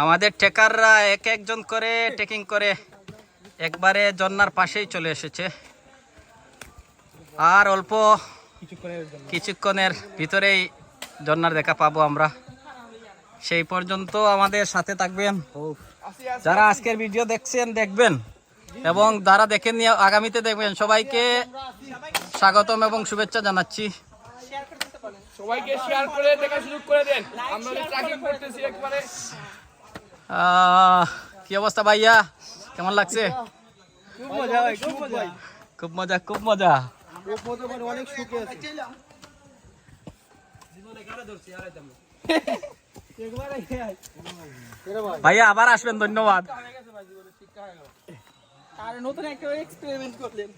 আমাদের ট্রেকাররা এক একজন করে ট্রেকিং করে একবারে ঝর্ণার পাশেই চলে এসেছে। আর অল্প কিছুক্ষণের ভিতরেই ঝর্ণার দেখা পাবো আমরা। সেই পর্যন্ত আমাদের সাথে থাকবেন। যারা আজকের ভিডিও দেখবেন এবং যারা দেখেন নিয়ে আগামীতে দেখবেন, সবাইকে স্বাগতম এবং শুভেচ্ছা জানাচ্ছি। সবাইকে শেয়ার করে দেখার সুযোগ করে দেন। আমরা ট্র্যাকিং করতেছি একবারে। কি অবস্থা ভাইয়া, কেমন লাগছে? খুব মজা হয়, খুব মজা। খুব মজা, খুব মজা। অনেক সুখে আছি। ভাইয়া আবার আসবেন, ধন্যবাদ। আর নতুন একটা এক্সপেরিমেন্ট করলেন।